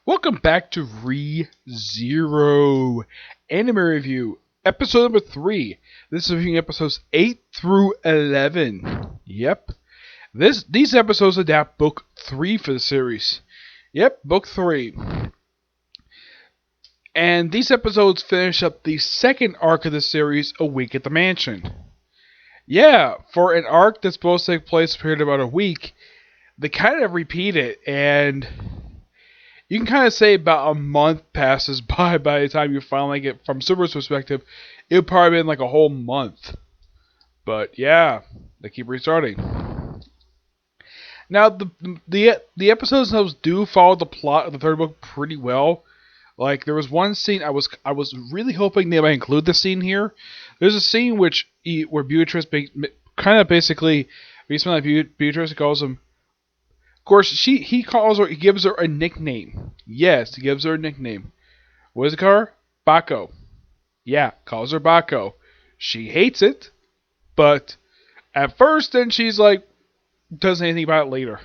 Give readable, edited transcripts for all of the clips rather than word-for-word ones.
Welcome back to ReZero Anime Review, episode number 3. This is reviewing episodes 8 through 11. Yep. These episodes adapt book 3 for the series. Yep, book 3. And these episodes finish up the second arc of the series, A Week at the Mansion. Yeah, for an arc that's supposed to take place for about a week, they kind of repeat it, and you can kind of say about a month passes by the time you finally get, from Super's perspective, it would probably been like a whole month. But yeah, they keep restarting. Now the episodes themselves do follow the plot of the third book pretty well. Like there was one scene I was really hoping they might include the scene here. There's a scene where Beatrice kind of basically, Beatrice calls him. Of course, he gives her a nickname. Yes, he gives her a nickname. What does he call her? Bako. Yeah, calls her Bako. She hates it, but at first, then she's like, doesn't anything about it later.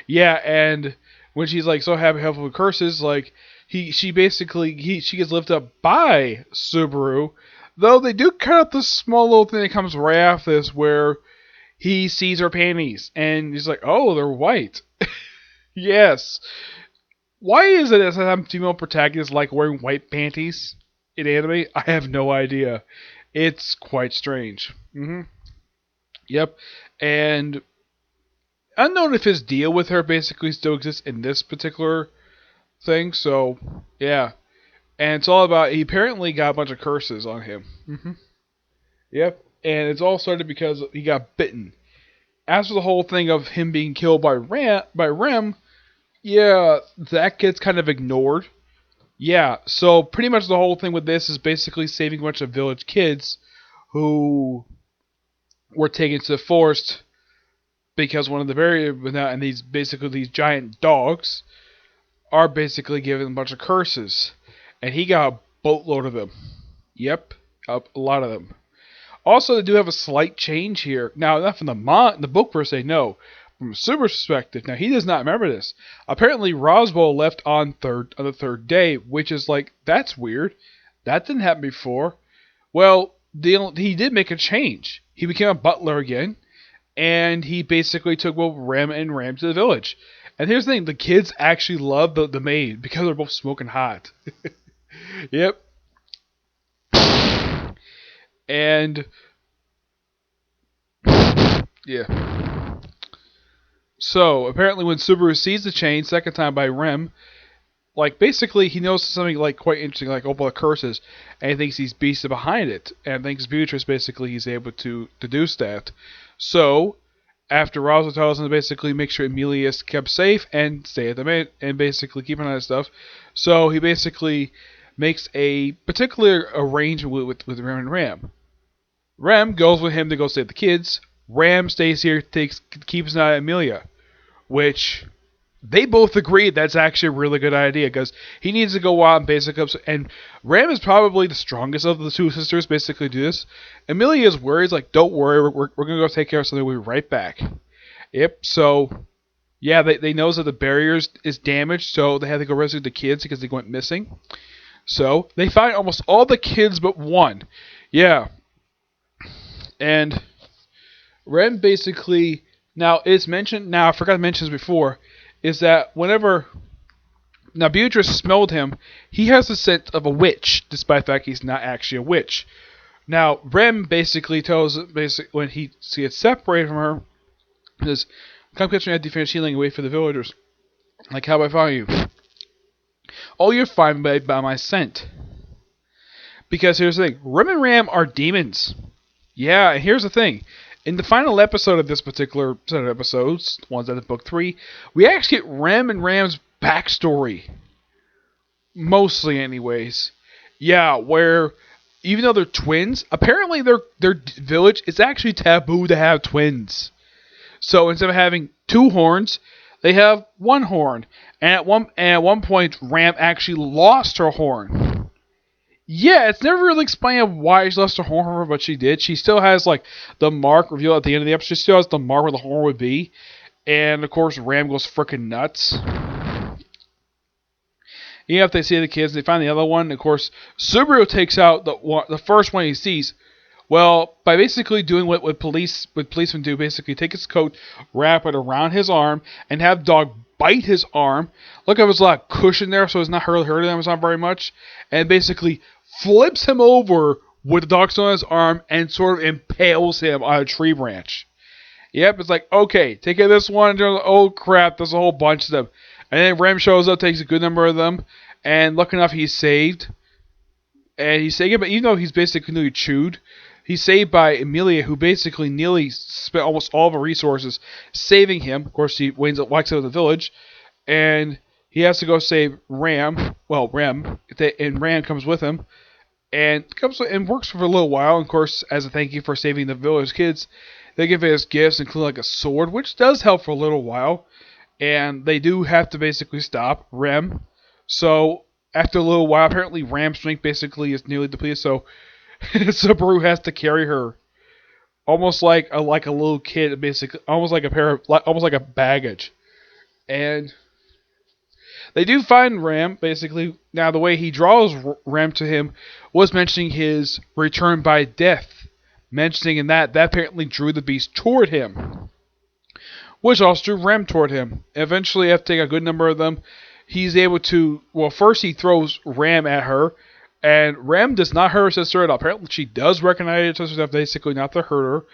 Yeah, and when she's like so happy, helpful with curses, like she gets lifted up by Subaru. Though they do cut out this small little thing that comes right after this, where he sees her panties and he's like, "Oh, they're white." Yes. Why is it that some female protagonists like wearing white panties in anime? I have no idea. It's quite strange. Yep. And unknown if his deal with her basically still exists in this particular thing. So, yeah. And it's all about, he apparently got a bunch of curses on him. Yep. And it's all started because he got bitten. As for the whole thing of him being killed by Rem, yeah, that gets kind of ignored. Yeah, so pretty much the whole thing with this is basically saving a bunch of village kids who were taken to the forest because one of the and these giant dogs are basically given a bunch of curses, and he got a boatload of them. Yep, a lot of them. Also, they do have a slight change here. Now, not from the book per se, no. From Super's perspective, now he does not remember this. Apparently, Roswell left on the third day, which is like, that's weird. That didn't happen before. Well, he did make a change. He became a butler again, and he basically took both Rem to the village. And here's the thing: the kids actually love the maid because they're both smoking hot. Yep. And yeah. So apparently, when Subaru sees the chain second time by Rem, like basically he knows something like quite interesting, like the curses, and he thinks he's beasted behind it, and thinks Beatrice basically he's able to deduce that. So after Roswell tells him to basically make sure Emilia is kept safe and stay at the main and basically keep an eye on stuff, so he basically makes a particular arrangement with Rem and Ram. Rem goes with him to go save the kids. Ram stays here, keeps an eye on Emilia, which they both agree that's actually a really good idea because he needs to go out and basically, and Ram is probably the strongest of the two sisters. Basically, do this. Emilia is worried, like, don't worry, we're gonna go take care of something. We'll be right back. Yep. So, yeah, they know that the barrier is damaged, so they have to go rescue the kids because they went missing. So they find almost all the kids but one. Yeah. And Ren basically, now it's mentioned, now I forgot to mention this before, is that whenever, now Beatrice smelled him, he has the scent of a witch, despite the fact he's not actually a witch. Now, Rem basically when he gets separated from her, he says, "Come catch me at defense healing and wait for the villagers." Like, how do I find you? "Oh, you're fine by my scent." Because here's the thing, Rem and Ram are demons. Yeah, and here's the thing. In the final episode of this particular set of episodes, the ones out of book 3, we actually get Rem and Ram's backstory. Mostly, anyways. Yeah, where even though they're twins, apparently their village is actually taboo to have twins. So instead of having 2 horns, they have 1 horn. And at one point, Ram actually lost her horn. Yeah, it's never really explained why she lost her horn, but she did. She still has, like, the mark revealed at the end of the episode. She still has the mark where the horn would be. And, of course, Ram goes frickin' nuts. Even if they see the kids, they find the other one. Of course, Subaru takes out the first one he sees. Well, by basically doing what policemen do, basically take his coat, wrap it around his arm, and have the dog bite his arm. Look, there was a lot of cushion there, so it's not hurting him. It's not very much, and basically flips him over with the dog still on his arm and sort of impales him on a tree branch. Yep, it's like, okay, take care of this one. Oh crap, there's a whole bunch of them. And then Rem shows up, takes a good number of them, and lucky enough, he's saved. And he's saved, but even though he's basically nearly chewed, he's saved by Amelia, who basically nearly spent almost all of her resources saving him. Of course, he winds up walks out of the village, and he has to go save Ram. Well, Rem, and Ram comes with him, and works for a little while. And of course, as a thank you for saving the village kids, they give us gifts, including like a sword, which does help for a little while. And they do have to basically stop Rem. So after a little while, apparently Ram's strength basically is nearly depleted. So Subaru has to carry her, almost like a little kid, basically, almost like a baggage. And they do find Ram, basically. Now, the way he draws Ram to him was mentioning his return by death. Mentioning in that apparently drew the beast toward him, which also drew Ram toward him. Eventually, after taking a good number of them, he's able to, well, first he throws Ram at her, and Ram does not hurt her sister at all. Apparently, she does recognize her sister enough, basically not to hurt her.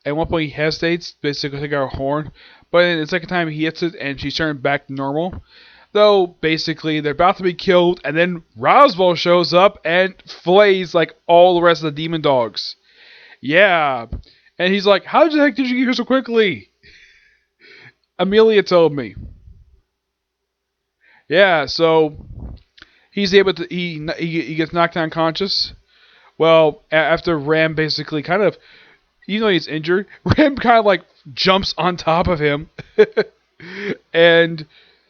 At one point, he hesitates, basically to take out her horn, but in the second time, he hits it, and she's turned back to normal. Though, basically, they're about to be killed, and then Roswell shows up and flays like all the rest of the demon dogs. Yeah. And he's like, how the heck did you get here so quickly? Amelia told me. Yeah, so he's able to, he gets knocked unconscious. Well, after Ram basically kind of, he's injured, Ram kind of like jumps on top of him. And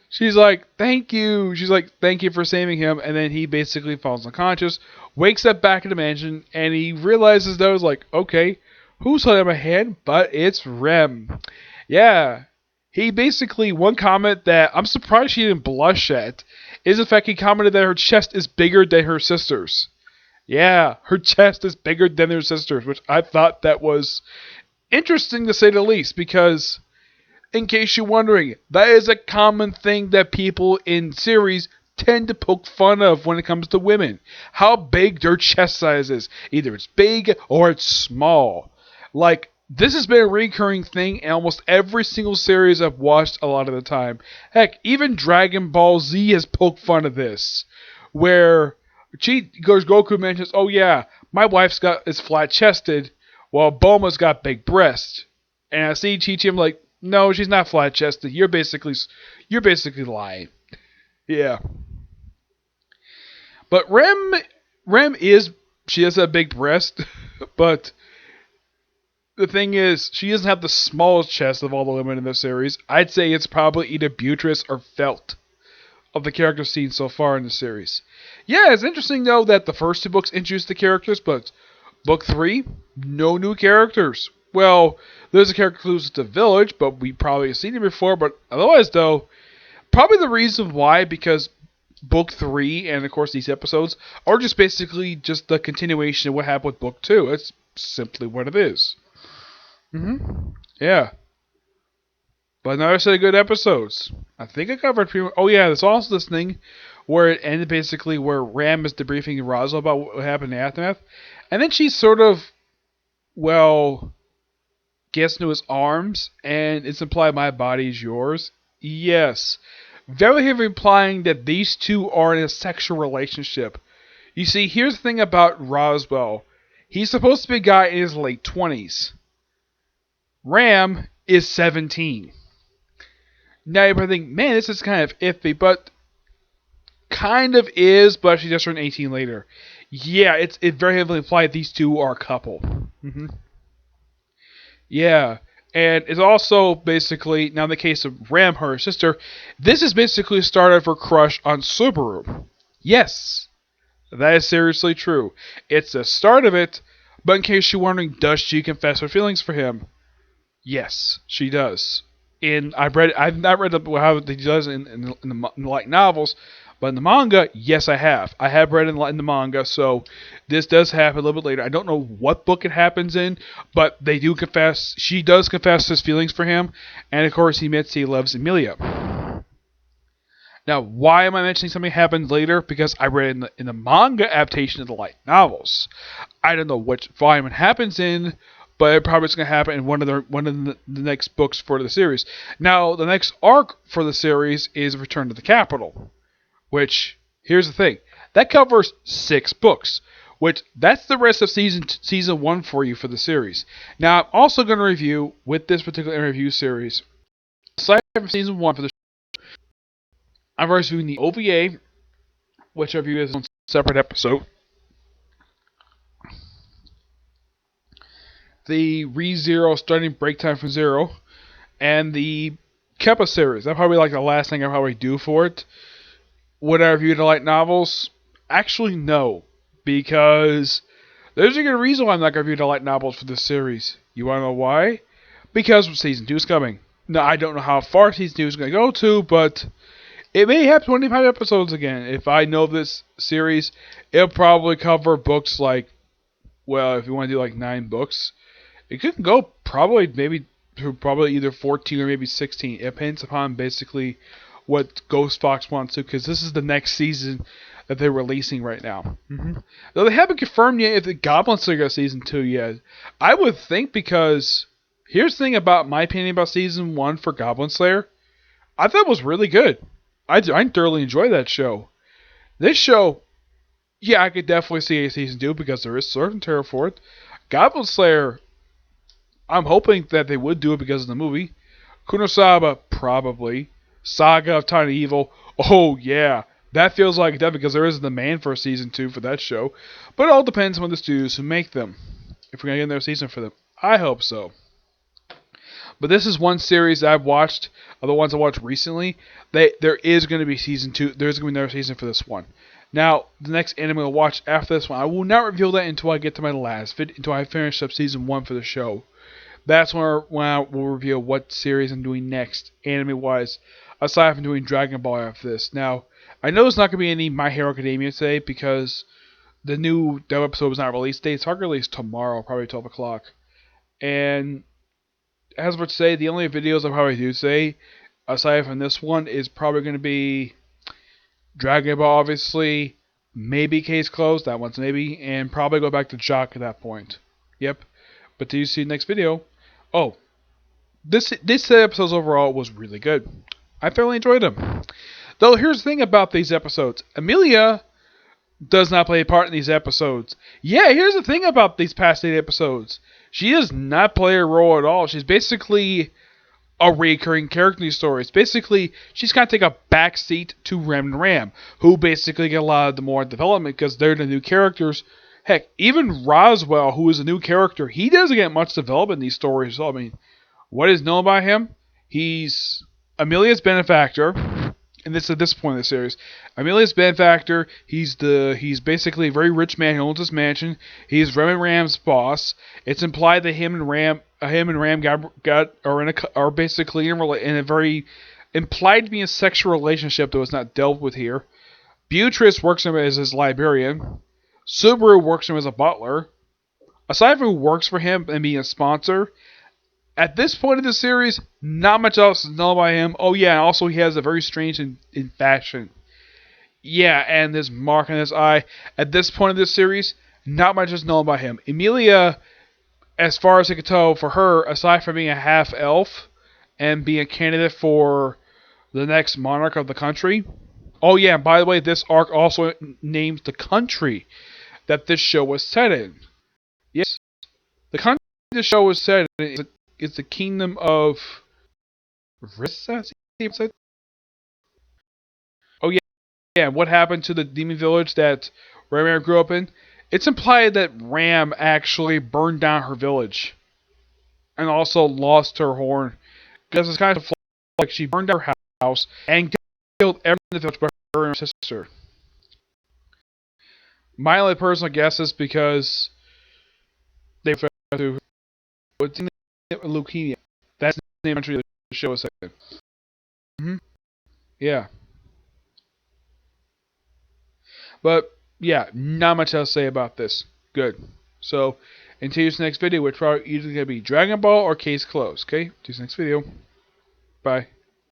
she's like, thank you. She's like, thank you for saving him. And then he basically falls unconscious, wakes up back in the mansion, and he realizes that it was like, okay, who's holding my hand? But it's Rem. Yeah. He basically, one comment that I'm surprised she didn't blush at is the fact he commented that her chest is bigger than her sister's. Yeah, her chest is bigger than her sister's, which I thought that was interesting to say the least, because in case you're wondering, that is a common thing that people in series tend to poke fun of when it comes to women. How big their chest size is. Either it's big or it's small. Like, this has been a recurring thing in almost every single series I've watched a lot of the time. Heck, even Dragon Ball Z has poked fun of this. Where Goku mentions, oh yeah, my wife's is flat-chested, while Bulma's got big breasts. And I see Chi-Chi, I'm like, no, she's not flat-chested. You're basically lying. Yeah. But Rem she does have a big breast, but the thing is, she doesn't have the smallest chest of all the women in the series. I'd say it's probably either Beatrice or Felt of the characters seen so far in the series. Yeah, it's interesting though that the first two books introduced the characters, but book 3, no new characters. Well, there's a character who's at the village, but we probably have seen him before. But otherwise, though, probably the reason why, because book 3 and of course these episodes are just basically just the continuation of what happened with book 2. It's simply what it is. Yeah. But another set of good episodes. I think I covered pretty much. Oh yeah, there's also this thing where it ended basically where Ram is debriefing Roswell about what happened in the aftermath, and then she sort of, well, gets into his arms, and it's implied my body is yours. Yes. Very heavily implying that these two are in a sexual relationship. You see, here's the thing about Roswell. He's supposed to be a guy in his late 20s. Ram is 17. Now you probably think, man, this is kind of iffy, but kind of is, but she just turned 18 later. Yeah, it's very heavily implied these two are a couple. Yeah, and it's also basically, now in the case of Ram, her sister, this is basically the start of her crush on Subaru. Yes, that is seriously true. It's the start of it, but in case you're wondering, does she confess her feelings for him? Yes, she does. I've not read how he does in the light novels, But in the manga, yes, I have. I have read in the manga, so this does happen a little bit later. I don't know what book it happens in, but they do confess. She does confess his feelings for him, and of course, he admits he loves Emilia. Now, why am I mentioning something happened later? Because I read in the manga adaptation of the light novels. I don't know which volume it happens in, but it probably is going to happen in one of the next books for the series. Now, the next arc for the series is Return to the Capital, which, here's the thing, that covers 6 books, which that's the rest of season 1 for you for the series. Now, I'm also going to review, with this particular review series, aside from season 1 for the I'm reviewing the OVA, which I review as a separate episode. The ReZero starting break time from zero, and the Keppa series. That's probably like the last thing I probably do for it. Would I review the light novels? Actually, no, because there's a good reason why I'm not going to review the light novels for this series. You want to know why? Because season 2 is coming. Now, I don't know how far season 2 is going to go to, but it may have 25 episodes again. If I know this series, it'll probably cover books like, well, if you want to do like 9 books, it could go probably maybe to probably either 14 or maybe 16. It depends upon basically what Ghost Fox wants to, because this is the next season that they're releasing right now. Though they haven't confirmed yet if the Goblin Slayer season 2 yet. I would think, because here's the thing about my opinion about season 1 for Goblin Slayer. I thought it was really good. I thoroughly enjoyed that show. This show, yeah, I could definitely see a season 2 because there is certain terror for it. Goblin Slayer, I'm hoping that they would do it because of the movie. Kunosaba, probably. Saga of Tiny Evil, oh yeah. That feels like that because there is a demand for a season 2 for that show. But it all depends on the studios who make them. If we're going to get another season for them. I hope so. But this is one series I've watched, of the ones I watched recently. There is going to be season 2. There's going to be another season for this one. Now, the next anime I'll watch after this one, I will not reveal that until I get to my last video, until I finish up season 1 for the show. That's when I will reveal what series I'm doing next, anime-wise, aside from doing Dragon Ball after this. Now, I know there's not going to be any My Hero Academia today because the new dub episode was not released date. It's not released tomorrow, probably 12 o'clock. And as for today, the only videos I probably do today, aside from this one, is probably going to be Dragon Ball, obviously, maybe Case Closed, that one's maybe, and probably go back to Jock at that point. Yep. But do you see the next video? Oh, this episodes overall was really good. I thoroughly enjoyed them. Though here's the thing about these episodes. Emilia does not play a part in these episodes. Yeah, here's the thing about these past 8 episodes. She does not play a role at all. She's basically a recurring character in these stories. Basically, she's kind of take a backseat to Rem and Ram, who basically get a lot of the more development because they're the new characters. Heck, even Roswell, who is a new character, he doesn't get much development in these stories. So, I mean, what is known about him? He's Emilia's benefactor, and this is at this point in the series. Emilia's benefactor. He's basically a very rich man who owns this mansion. He's Rem and Ram's boss. It's implied that him and Ram are basically in a very implied to be a sexual relationship that was not dealt with here. Beatrice works him as his librarian. Subaru works him as a butler. Aside from who works for him and being a sponsor, at this point in the series, not much else is known by him. Oh yeah, also he has a very strange in fashion. Yeah, and this mark on his eye. At this point in this series, not much is known by him. Emilia, as far as I can tell, for her, aside from being a half-elf and being a candidate for the next monarch of the country. Oh yeah, and by the way, this arc also names the country that this show was set in. Yes, the country this show was set in is the kingdom of Rissa? Oh yeah, what happened to the demon village that Ram grew up in? It's implied that Ram actually burned down her village and also lost her horn. Because it's kind of like she burned down her house and killed everyone in the village but her and her sister. My only personal guess is because they found to leukemia. That's the name of the show is set in. Yeah. But yeah, not much else to say about this. Good. So until this next video, which probably either gonna be Dragon Ball or Case Closed. Okay, till this next video. Bye.